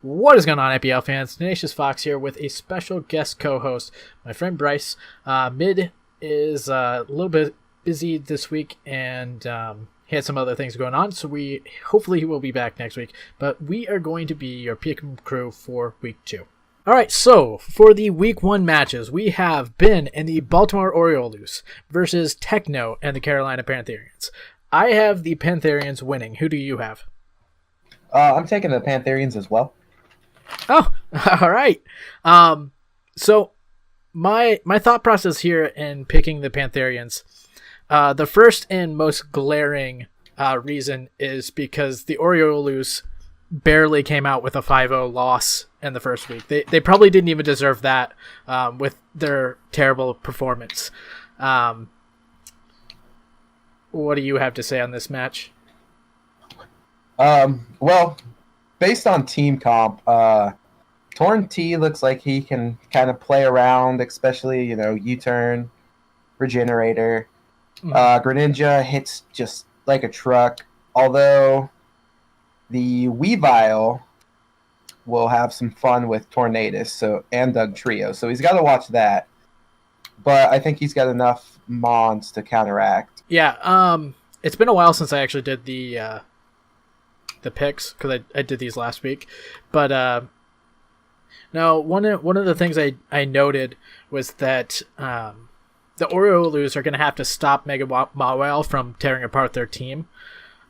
What is going on, IBL fans? TenaciousSfox here with a special guest co-host, my friend Bryce. Mid is a little bit busy this week and he had some other things going on, so hopefully he will be back next week. But we are going to be your pick'em crew for week 2. All right, so for the week 1 matches, we have Ben and the Baltimore Orioles versus Techno and the Carolina Pantherians. I have the Pantherians winning. Who do you have? I'm taking the Pantherians as well. Oh, all right. So my thought process here in picking the Pantherians, the first and most glaring reason is because the Orioles barely came out with a 5-0 loss in the first week. They probably didn't even deserve that with their terrible performance. What do you have to say on this match? Well, based on team comp, Torn T looks like he can kind of play around, especially, U-turn, regenerator. Greninja hits just like a truck, although the Weavile will have some fun with Tornadus and Dugtrio, so he's got to watch that. But I think he's got enough Mons to counteract. Yeah, it's been a while since I actually did the picks, because I did these last week, but now one of the things I noted was that the Orioles are going to have to stop Mega Mawile from tearing apart their team.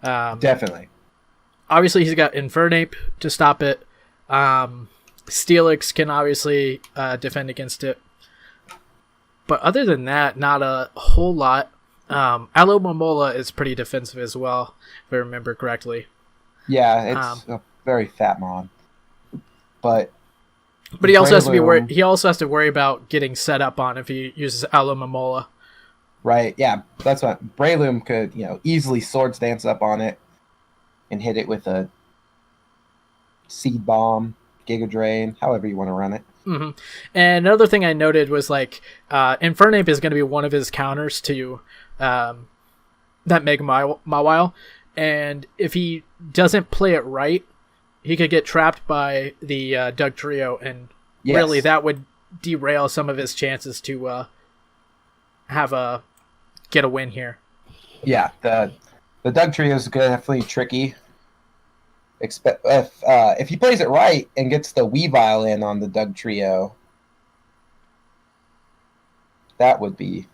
Definitely. Obviously, he's got Infernape to stop it. Steelix can obviously defend against it, but other than that, not a whole lot. Alomomola is pretty defensive as well, if I remember correctly. Yeah, it's a very fat mon. But he also has to be worried. He also has to worry about getting set up on if he uses Alomomola. Right. Yeah, that's what Breloom could, easily Swords Dance up on it and hit it with a Seed Bomb, Giga Drain, however you want to run it. Mm-hmm. And another thing I noted was Infernape is going to be one of his counters to that Mega Mawile. And if he doesn't play it right, he could get trapped by the Dugtrio, and really that would derail some of his chances to get a win here. Yeah, the Dugtrio is definitely tricky. If he plays it right and gets the Weavile in on the Dugtrio, that would be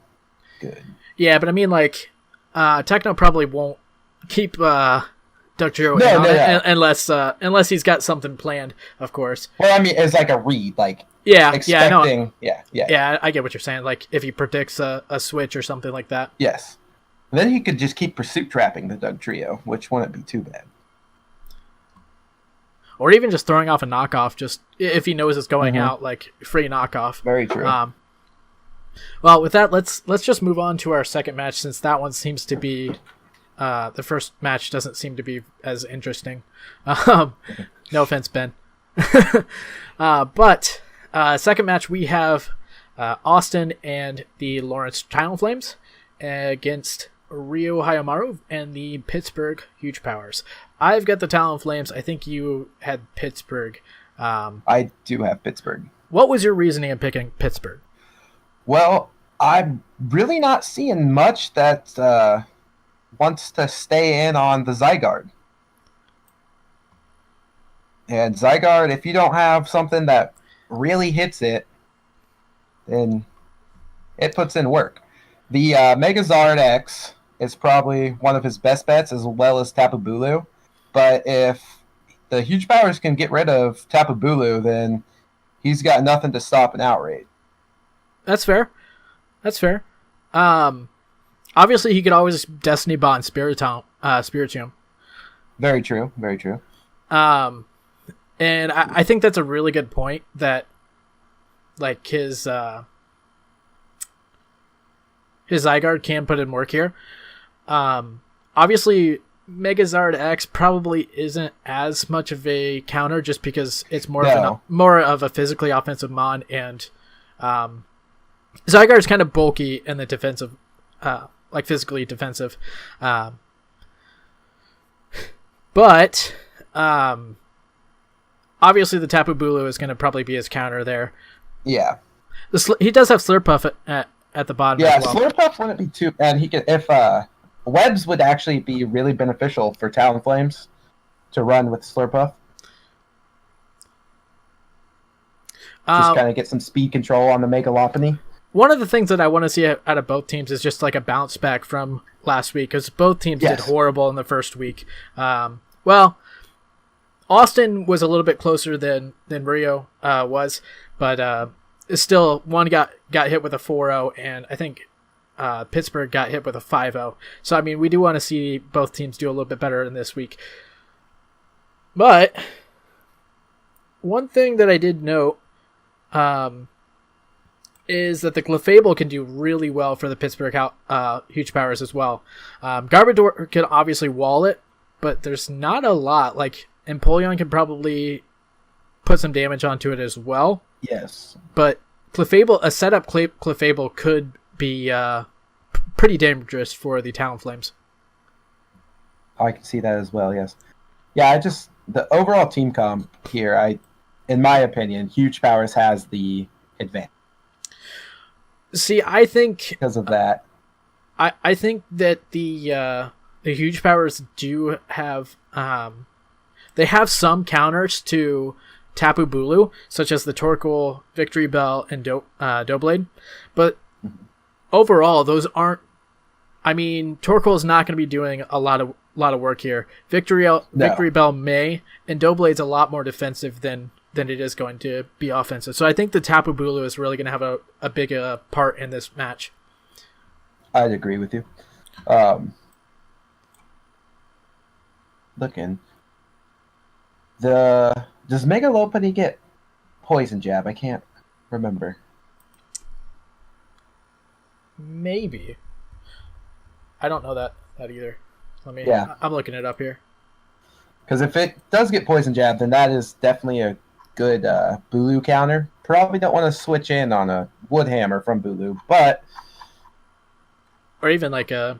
good. Yeah, but I mean, Techno probably won't keep Dugtrio unless he's got something planned, of course. Well, I mean, it's like a read, I know. Yeah, I get what you're saying. Like if he predicts a switch or something like that. Yes. And then he could just keep pursuit trapping the Dugtrio, which wouldn't be too bad. Or even just throwing off a knockoff, just if he knows it's going out, like free knockoff. Very true. Well, with that, let's just move on to our second match, since that one seems to be the first match doesn't seem to be as interesting. No offense, Ben. But second match, we have Austin and the Lawrence Talonflames against Ryo Hayamaru and the Pittsburgh Huge Powers. I've got the Talonflames. I think you had Pittsburgh. I do have Pittsburgh. What was your reasoning in picking Pittsburgh? Well, I'm really not seeing much that wants to stay in on the Zygarde. And Zygarde, if you don't have something that really hits it, then it puts in work. The Megazard X is probably one of his best bets, as well as Tapu Bulu. But if the Huge Powers can get rid of Tapu Bulu, then he's got nothing to stop an outrage. That's fair. Obviously, he could always Destiny Bond Spiritomb. Very true. And I think that's a really good point, that his Zygarde can put in work here. Obviously, Megazard X probably isn't as much of a counter, just because it's more of a physically offensive mon, and Zygarde's kind of bulky in the defensive, physically defensive. But obviously the Tapu Bulu is going to probably be his counter there. Yeah. He does have Slurpuff at the bottom. Yeah, as well. Slurpuff wouldn't be too, and he could if Webs would actually be really beneficial for Talonflames to run with Slurpuff. Just kind of get some speed control on the Mega Lopunny. One of the things that I want to see out of both teams is just like a bounce back from last week, because both teams did horrible in the first week. Well, Austin was a little bit closer than Rio was, but still one got hit with a 4-0, and I think Pittsburgh got hit with a 5-0. So, I mean, we do want to see both teams do a little bit better in this week. But one thing that I did note is that the Clefable can do really well for the Pittsburgh Huge Powers as well. Garbodor can obviously wall it, but there's not a lot. Like, Empoleon can probably put some damage onto it as well. Yes. But Clefable, a setup Clefable could be pretty dangerous for the Talonflames. I can see that as well, yes. Yeah, the overall team comp here, in my opinion, Huge Powers has the advantage. See, I think because of that, I think that the Huge Powers do have they have some counters to Tapu Bulu, such as the Torkoal, Victory Bell, and Doublade, but overall, those aren't. I mean, Torkoal is not going to be doing a lot of work here. Victory Bell may, and Doublade's a lot more defensive than it is going to be offensive. So I think the Tapu Bulu is really going to have a big part in this match. I'd agree with you. Does Mega Lopunny get Poison Jab? I can't remember. Maybe. I don't know that either. I'm looking it up here. Because if it does get Poison Jab, then that is definitely a good Bulu counter. Probably don't want to switch in on a Wood Hammer from Bulu, but... Or even like a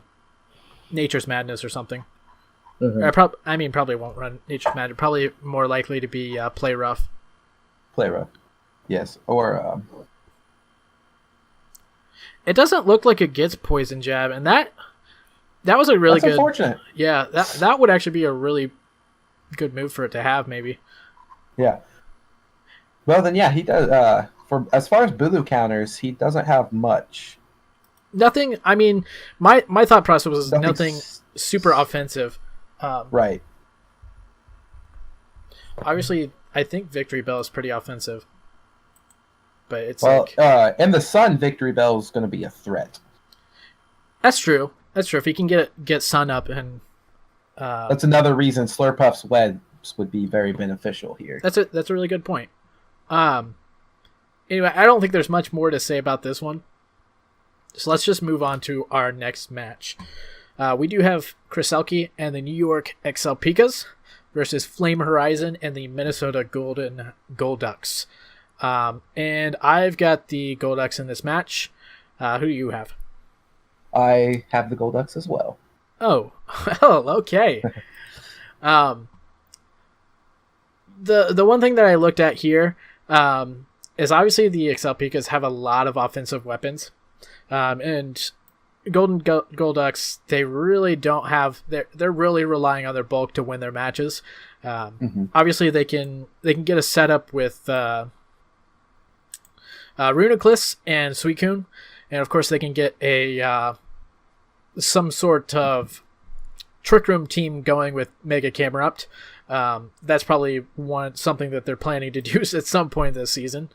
Nature's Madness or something. Mm-hmm. Probably won't run Nature's Madness. Probably more likely to be Play Rough. Play Rough, yes. Or... It doesn't look like it gets Poison Jab, and that was a really good... unfortunate. Yeah, that would actually be a really good move for it to have, maybe. Yeah. Well, then, yeah, he does. For as far as Bulu counters, he doesn't have much. Nothing. I mean, my thought process was nothing super offensive. Right. Obviously, I think Victory Bell is pretty offensive, but it's in the Sun, Victory Bell is going to be a threat. That's true. If he can get Sun up, and that's another reason Slurpuff's webs would be very beneficial here. That's a really good point. Anyway, I don't think there's much more to say about this one. So let's just move on to our next match. We do have KreselleKey and the New York XL Pikas versus FlameHorizon and the Minnesota Golden Golducks. And I've got the Golducks in this match. Who do you have? I have the Golducks as well. Oh, okay. The one thing that I looked at here is obviously the XL Pikas have a lot of offensive weapons. And Golden Golducks, they really don't have... They're really relying on their bulk to win their matches. Obviously, they can get a setup with Runecliss and Suicune. And, of course, they can get some sort of Trick Room team going with Mega Camerupt. That's probably something that they're planning to do at some point this season.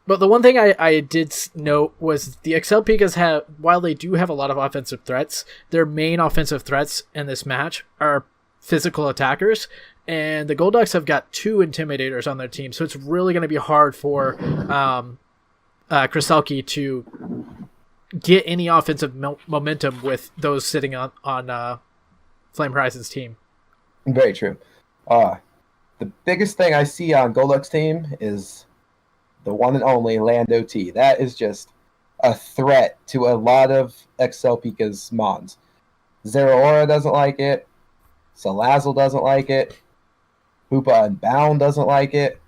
But the one thing I did note was the XL Pikas while they do have a lot of offensive threats, their main offensive threats in this match are physical attackers. And the Golducks have got 2 Intimidators on their team, so it's really going to be hard for KreselleKey to get any offensive momentum with those sitting on FlameHorizon's team. Very true. The biggest thing I see on Golduck's team is the one and only Lando T. That is just a threat to a lot of XL Pika's mons. Zeraora doesn't like it. Salazzle doesn't like it. Hoopa Unbound doesn't like it.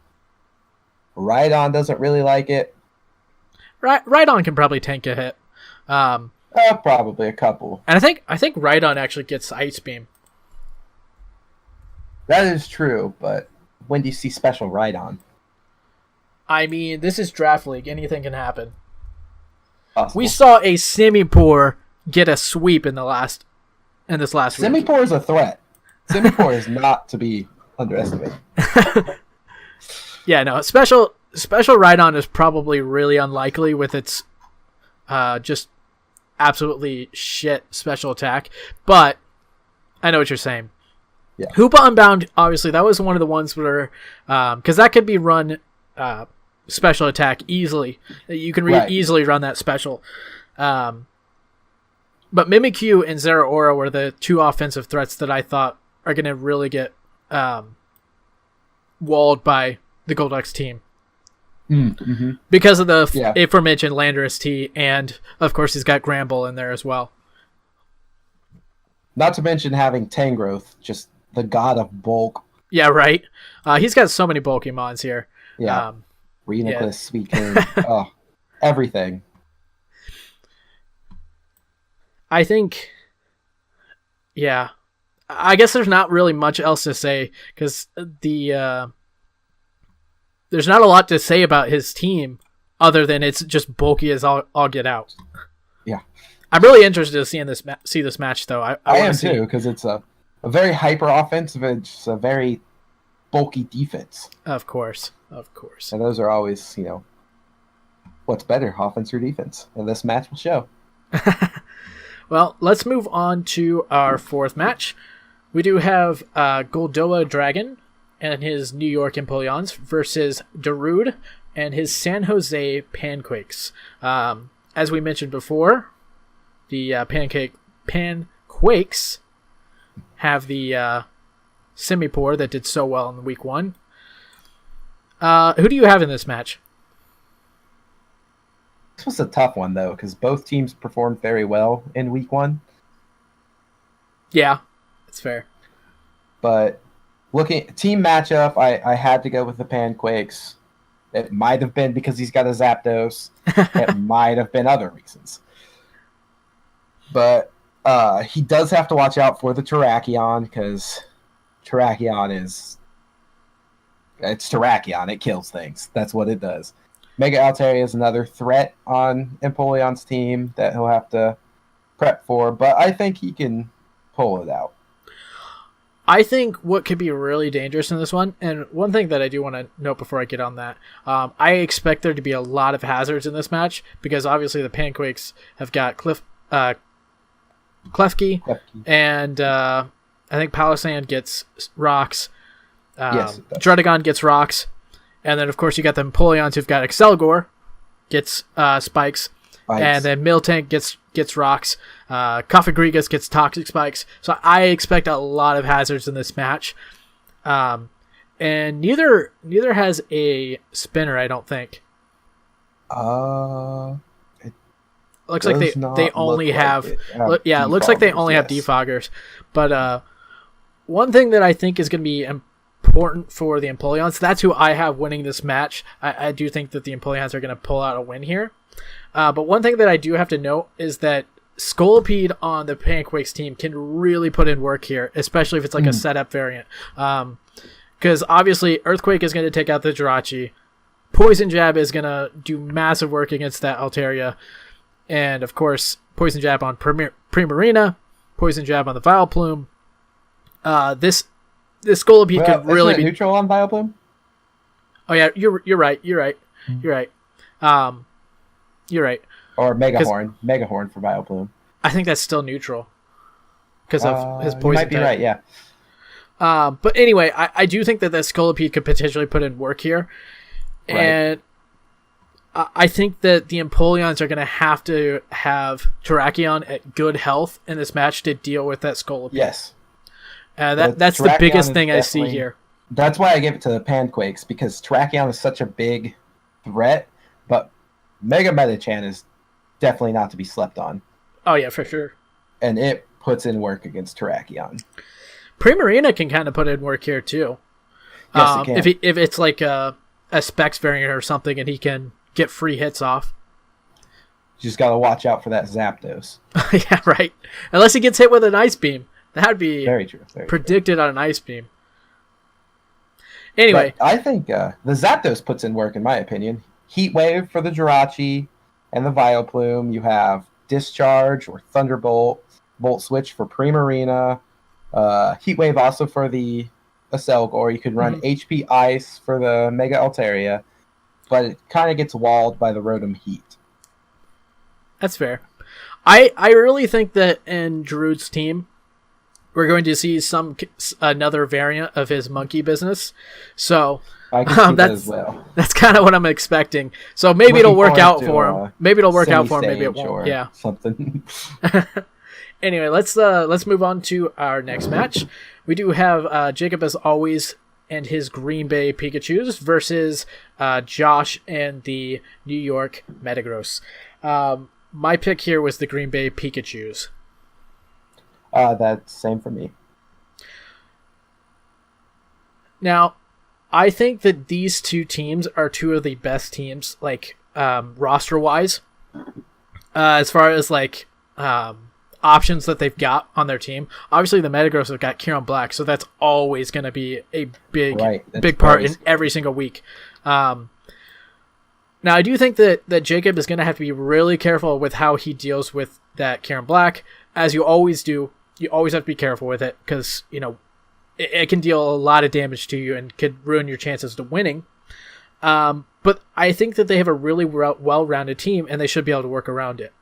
Rhydon doesn't really like it. Rhydon can probably tank a hit. Probably a couple. And I think Rhydon actually gets Ice Beam. That is true, but when do you see special Rhydon? I mean, this is Draft League. Anything can happen. Possible. We saw a Simipour get a sweep in this last week. Simipour is a threat. Simipour is not to be underestimated. Yeah, no. Special Rhydon is probably really unlikely with its just absolutely shit special attack. But I know what you're saying. Yeah. Hoopa Unbound, obviously, that was one of the ones where because that could be run special attack easily. You can easily run that special. But Mimikyu and Zeraora were the two offensive threats that I thought are going to really get walled by the Goldex team. Mm-hmm. Because of the aforementioned Landorus T, and of course he's got Gramble in there as well. Not to mention having Tangrowth, just the god of bulk. Yeah, right. He's got so many bulky mons here. Yeah. Reenactors, Sweet King, everything. I think, yeah. I guess there's not really much else to say because there's not a lot to say about his team other than it's just bulky as all get out. Yeah, I'm really interested to see this match though. I am too because it's a very hyper offensive and just a very bulky defense. Of course. And those are always, what's better, offense or defense? And this match will show. Well, let's move on to our fourth match. We do have GoldoaDragon and his New York Empoleons versus Darude and his San Jose Panquakes. As we mentioned before, the Panquakes have the Simipour that did so well in week 1. Who do you have in this match? This was a tough one, though, because both teams performed very well in week 1. Yeah, that's fair. But looking at team matchup, I had to go with the Panquakes. It might have been because he's got a Zapdos. It might have been other reasons. But he does have to watch out for the Terrakion, because Terrakion it's Terrakion. It kills things. That's what it does. Mega Altaria is another threat on Empoleon's team that he'll have to prep for, but I think he can pull it out. I think what could be really dangerous in this one, and one thing that I do want to note before I get on that, I expect there to be a lot of hazards in this match, because obviously the Panquakes have got Klefki, and I think Palossand gets rocks. Yes, Druddigon gets rocks. And then, of course, you got the Empoleons who've got Excelgor gets spikes. And then Miltank gets rocks. Kafagrigas gets toxic spikes. So I expect a lot of hazards in this match. And neither has a spinner, I don't think. Looks like they only have... it looks like they only have defoggers. But one thing that I think is going to be important for the Empoleons, that's who I have winning this match. I do think that the Empoleons are going to pull out a win here. But one thing that I do have to note is that Scolipede on the Panquakes team can really put in work here, especially if it's like a setup variant. Because obviously Earthquake is going to take out the Jirachi. Poison Jab is going to do massive work against that Altaria. And of course, Poison Jab on Primarina, Poison Jab on the Vileplume. This Scolipede could really be neutral on Vileplume. Oh yeah, you're right. You're right. Or Megahorn for Vileplume. I think that's still neutral because of his poison. You might be right. Yeah. But anyway, I do think that Scolipede could potentially put in work here, and I think that the Empoleons are going to have Terrakion at good health in this match to deal with that Scolipede. Yes. That's the biggest thing I see here. That's why I give it to the Panquakes, because Terrakion is such a big threat, but Mega Metachan is definitely not to be slept on. Oh yeah, for sure. And it puts in work against Terrakion. Primarina can kind of put in work here too. Yes, it can. If it's like a specs variant or something, and he can get free hits off. You just gotta watch out for that Zapdos. Yeah, right. Unless he gets hit with an Ice Beam. That'd be very true. Predicted on an Ice Beam. Anyway. But I think the Zapdos puts in work, in my opinion. Heat Wave for the Jirachi and the Vileplume. You have Discharge or Thunderbolt. Volt Switch for Primarina. Heat Wave also for the Acelgor. You could run HP Ice for the Mega Altaria. But it kind of gets walled by the Rotom Heat. That's fair. I really think that in Darude's team, we're going to see another variant of his monkey business. So I can see that as well. That's kind of what I'm expecting. So maybe it'll work out for him. Maybe it'll work out for him. Maybe it won't. Yeah. Something. Anyway, let's move on to our next match. We do have JacubAsAlways and his Green Bay Pikachus versus Josh and the New York Metagross. My pick here was the Green Bay Pikachus. That's same for me. Now, I think that these two teams are two of the best teams, like roster-wise, as far as like options that they've got on their team. Obviously, the Metagross have got Kieran Black, so that's always going to be a big part in every single week. Now, I do think that Jacob is going to have to be really careful with how he deals with that Kieran Black, as you always do. You always have to be careful with it because, it can deal a lot of damage to you and could ruin your chances to winning. But I think that they have a really well-rounded team, and they should be able to work around it.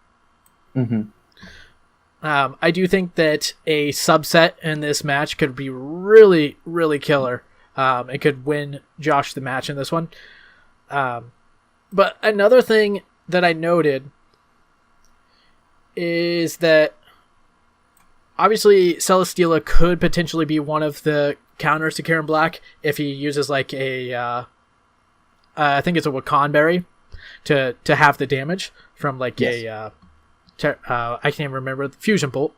Mm-hmm. I do think that a subset in this match could be really, really killer. It could win Josh the match in this one. But another thing that I noted is that obviously Celesteela could potentially be one of the counters to Kieran Black if he uses like I think it's a Wakan Berry to have the damage from like I can't even remember, the Fusion Bolt.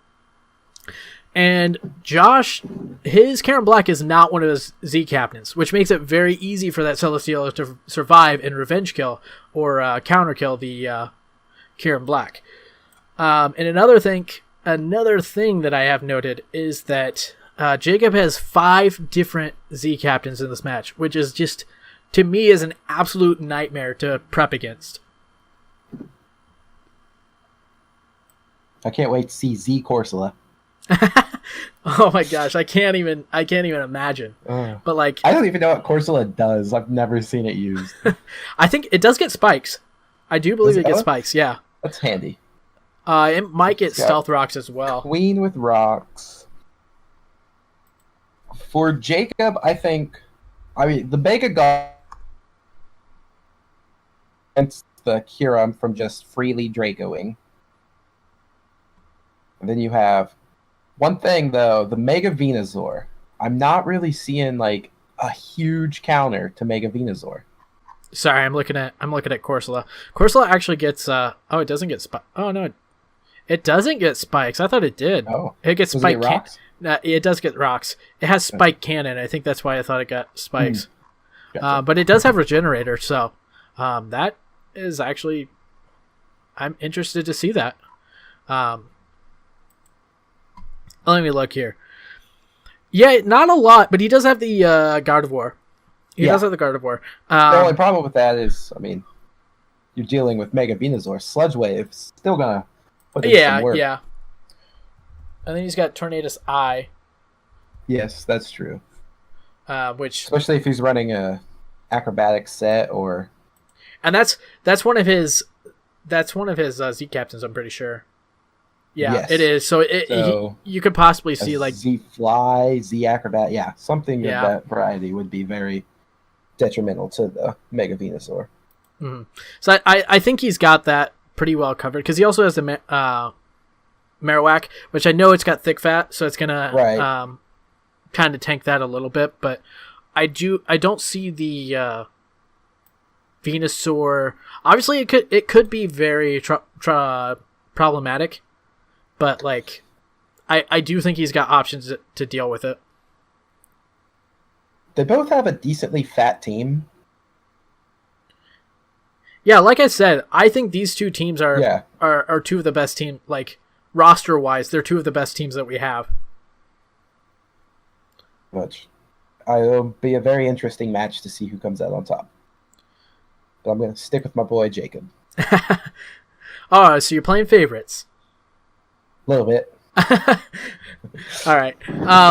And Josh, his Kieran Black is not one of his Z captains, which makes it very easy for that Celesteela to survive and revenge kill or counter kill the Kieran Black. And another thing that I have noted is that Jacob has 5 different Z captains in this match, which is just, to me, is an absolute nightmare to prep against. I can't wait to see Z Corsola. Oh my gosh, I can't even imagine. But like, I don't even know what Corsola does. I've never seen it used. I think it does get spikes. I do believe it gets spikes. Yeah, that's handy. It might get stealth rocks as well. Queen with rocks. For Jacob, I mean the Mega God against the Kyurem from just freely Dracoing. And then you have one thing though, the Mega Venusaur. I'm not really seeing like a huge counter to Mega Venusaur. Sorry, I'm looking at Corsola. Corsola actually gets it doesn't get spikes. Oh no, it doesn't get spikes. I thought it did. Oh, it gets spike rocks. It does get rocks. It has spike cannon. I think that's why I thought it got spikes. Gotcha. But it does have regenerator, so that is actually, I'm interested to see that. Let me look here. Yeah, not a lot, but he does have the Gardevoir. He does have the Gardevoir. The only problem with that is, I mean, you're dealing with Mega Venusaur. Sludge Wave's still gonna put in some work. Yeah. And then he's got Tornadus Eye. Yes, that's true. Which, especially if he's running a acrobatic set or. And that's one of his Z captains. I'm pretty sure. Yeah, yes. It is. So you could possibly see like Z Fly, Z Acrobat. Yeah, something of that variety would be very detrimental to the Mega Venusaur. Mm-hmm. So I think he's got that pretty well covered because he also has the Marowak, which I know it's got thick fat, so it's gonna kind of tank that a little bit. But I don't see the Venusaur. Obviously, it could be very problematic. But, like, I do think he's got options to deal with it. they both have a decently fat team. Yeah, like I said, I think these two teams are two of the best teams, like roster-wise, they're two of the best teams that we have. Which it'll be a very interesting match to see who comes out on top. But I'm going to stick with my boy Jacob. Oh, so you're playing favorites. A little bit. All right.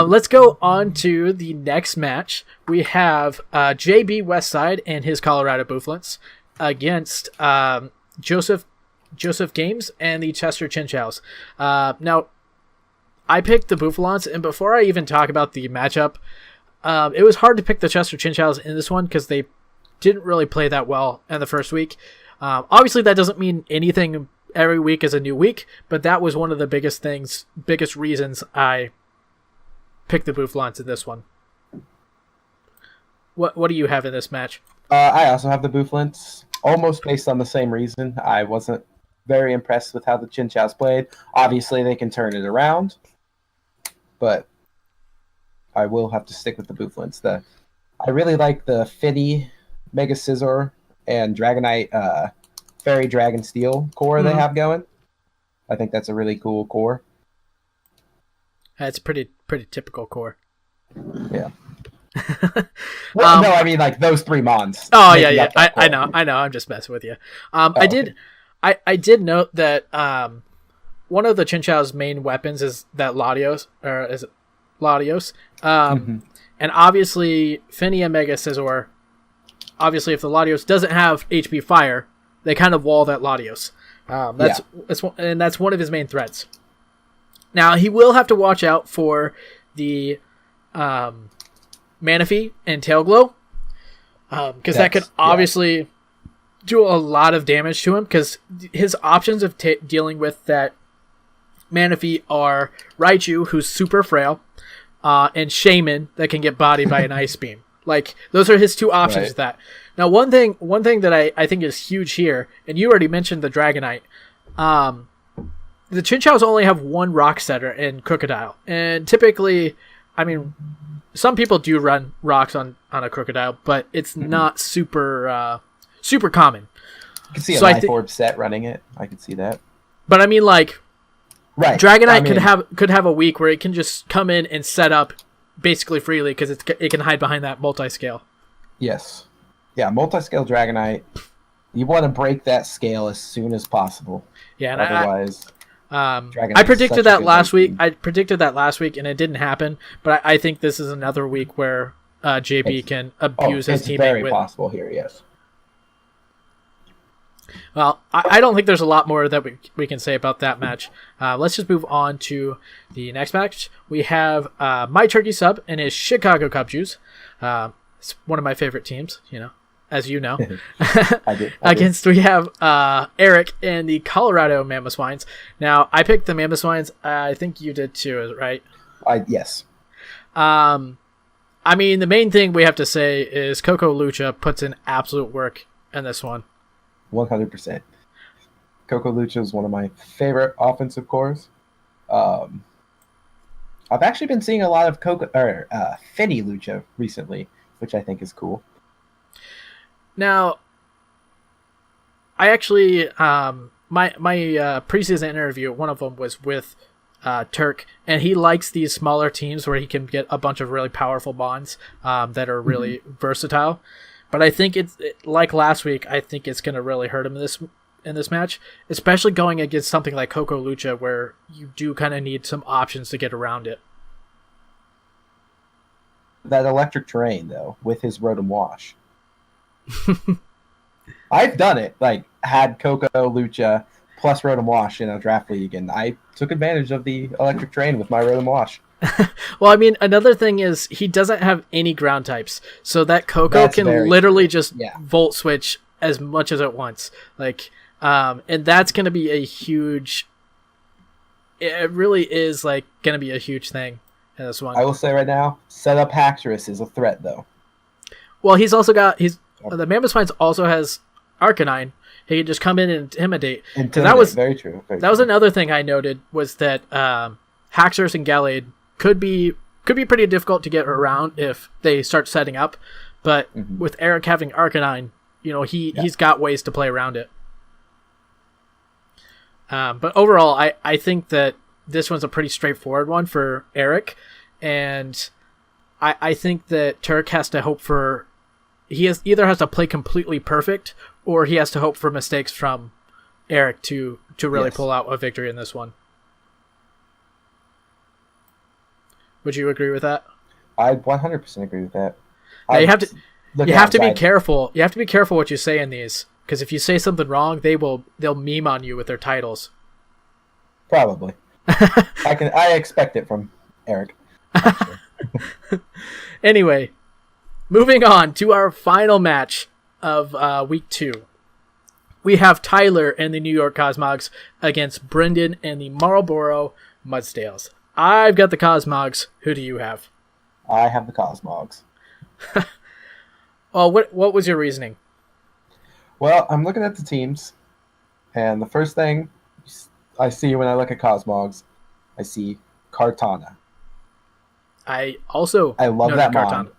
Let's go on to the next match. We have JB Westside and his Colorado Bufflins against JoesephGames and the Chester Chinchows. Now, I picked the Buffalons, and before I even talk about the matchup, it was hard to pick the Chester Chinchows in this one because they didn't really play that well in the first week. Obviously, that doesn't mean anything. Every week is a new week, but that was one of the biggest reasons I picked the Buffalons in this one. What do you have in this match? I also have the Buffalons, almost based on the same reason. I wasn't very impressed with how the Chinchows played. Obviously, they can turn it around, but I will have to stick with the Buffalons. I really like the Finny, Mega Scizor, and Dragonite Fairy Dragon Steel core they have going. I think that's a really cool core. That's pretty typical core. Yeah. Well, no, I mean like those three mons. Oh yeah. I know. I'm just messing with you. I did note that one of the Chinchou's main weapons is that Latios, or is it Latios? And obviously Finny and Mega Scizor. Obviously, if the Latios doesn't have HP Fire, they kind of wall that Latios. That's one of his main threats. Now, he will have to watch out for the Manaphy and Tail Glow, because that could obviously do a lot of damage to him, because his options of dealing with that Manaphy are Raichu, who's super frail, and Shaman that can get bodied by an Ice Beam. Like, those are his two options with that. Now, one thing that I think is huge here, and you already mentioned the Dragonite, the Chinchows only have one Rock Setter in Crocodile. And typically, I mean, some people do run rocks on a Crocodile, but it's not super common. You can see a Life Orb set running it. I can see that. But I mean, like, Dragonite could have a week where it can just come in and set up basically freely because it can hide behind that multi-scale. Yes. Yeah, multi-scale Dragonite. You want to break that scale as soon as possible. Yeah, and otherwise, I predicted that last week. I predicted that last week, and it didn't happen. But I think this is another week where JB can abuse his teammate. It's very possible here, yes. Well, I don't think there's a lot more that we can say about that match. Let's just move on to the next match. We have MyTurkeySub and his Chicago Cub Juice. It's one of my favorite teams, as you know. I do. We have Eric and the Colorado Mamoswines. Now, I picked the Mamoswines. I think you did too, right? Yes. I mean, the main thing we have to say is Coco Lucha puts in absolute work in this one. 100%. Coco Lucha is one of my favorite offensive cores. I've actually been seeing a lot of Finny Lucha recently, which I think is cool. Now, I actually my preseason interview, one of them was with Turk, and he likes these smaller teams where he can get a bunch of really powerful bonds that are really versatile. But I think it's like last week. I think it's going to really hurt him in this match, especially going against something like Coco Lucha, where you do kind of need some options to get around it. That electric terrain, though, with his Rotom Wash. I've done it. Like, had Coco Lucha plus Rotom Wash in a draft league, and I took advantage of the electric terrain with my Rotom Wash. Well, I mean, another thing is he doesn't have any ground types, so that Coco can literally just volt switch as much as it wants. Like, and that's going to be a huge. It really is like going to be a huge thing in this one. I will say right now, setup Haxorus is a threat, though. Well, he's also got the Mamoswines also has Arcanine. He can just come in and intimidate. That was very true. That was another thing I noted was that Haxorus and Gallade could be could be pretty difficult to get around if they start setting up. But with Eric having Arcanine, he's got ways to play around it. But overall, I think that this one's a pretty straightforward one for Eric. And I think that Turk has to hope for... either has to play completely perfect, or he has to hope for mistakes from Eric to really pull out a victory in this one. Would you agree with that? I 100% agree with that. Now you have to be careful. You have to be careful what you say in these, because if you say something wrong, they'll meme on you with their titles. Probably. I expect it from Eric. Anyway, moving on to our final match of week 2. We have Tyler and the New York Cosmogs against Brendan and the Marlboro Mudsdales. I've got the Cosmogs. Who do you have? I have the Cosmogs. Well, what was your reasoning? Well, I'm looking at the teams, and the first thing I see when I look at Cosmogs, I see Kartana. I love that Kartana.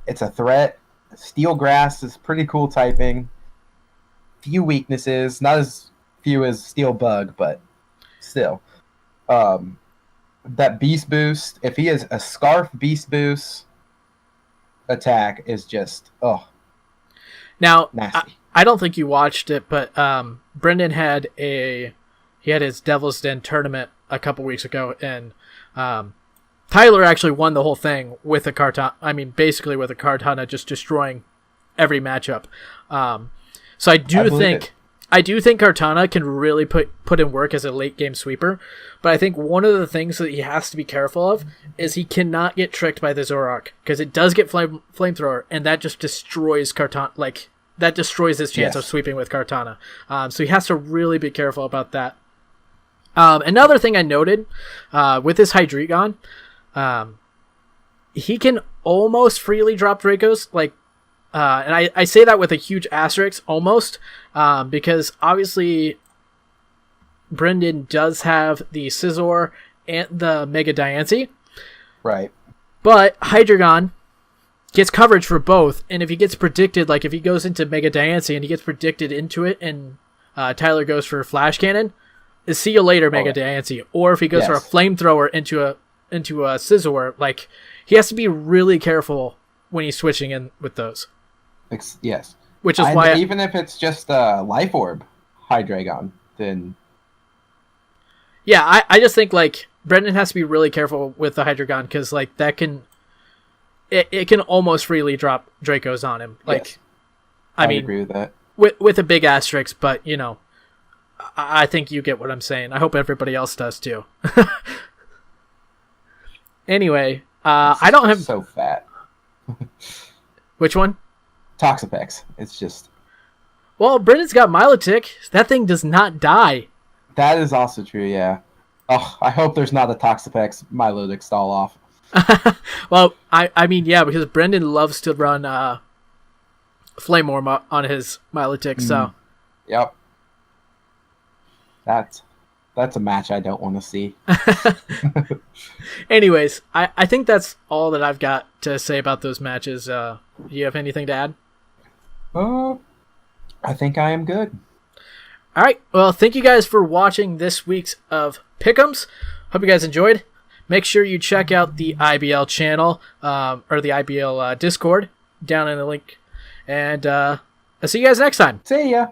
It's a threat. Steel Grass is pretty cool typing. Few weaknesses, not as few as Steel Bug, but still. That Beast Boost, if he is a Scarf Beast Boost attack, is just now nasty. I don't think you watched it, but Brendan had his Devil's Den tournament a couple weeks ago, and Tyler actually won the whole thing with a Kartana. I mean, basically with a Kartana just destroying every matchup. So I do think Kartana can really put in work as a late game sweeper, but I think one of the things that he has to be careful of is he cannot get tricked by the Zoroark, because it does get flamethrower, and that just destroys Kartana. Like, that destroys his chance of sweeping with Kartana. So he has to really be careful about that. Another thing I noted with his Hydreigon, he can almost freely drop Dracos, and I say that with a huge asterisk, almost, because obviously Brendan does have the Scizor and the Mega Diancie. Right. But Hydreigon gets coverage for both, and if he gets predicted, like if he goes into Mega Diancie and he gets predicted into it, and Tyler goes for Flash Cannon, see you later, Mega Diancie. Or if he goes for a Flamethrower into a Scizor, like, he has to be really careful when he's switching in with those. Yes. Which is why... even if it's just a Life Orb Hydreigon, then... Yeah, I just think, like, Brendan has to be really careful with the Hydreigon, because, like, that can... It can almost freely drop Dracos on him. Like, yes. I mean, agree with that. With a big asterisk, but, I think you get what I'm saying. I hope everybody else does, too. Anyway, I don't have... so fat. Which one? Toxapex. It's just... Well, Brendan's got Milotic. That thing does not die. That is also true, yeah. Oh, I hope there's not a Toxapex Milotic stall off. Well, I mean, yeah, because Brendan loves to run Flame Orb on his Milotic, so... Yep. That's a match I don't want to see. Anyways, I think that's all that I've got to say about those matches. Do you have anything to add? I think I am good. All right. Well, thank you guys for watching this week's of Pick'ems. Hope you guys enjoyed. Make sure you check out the IBL channel, or the IBL Discord down in the link. And I'll see you guys next time. See ya.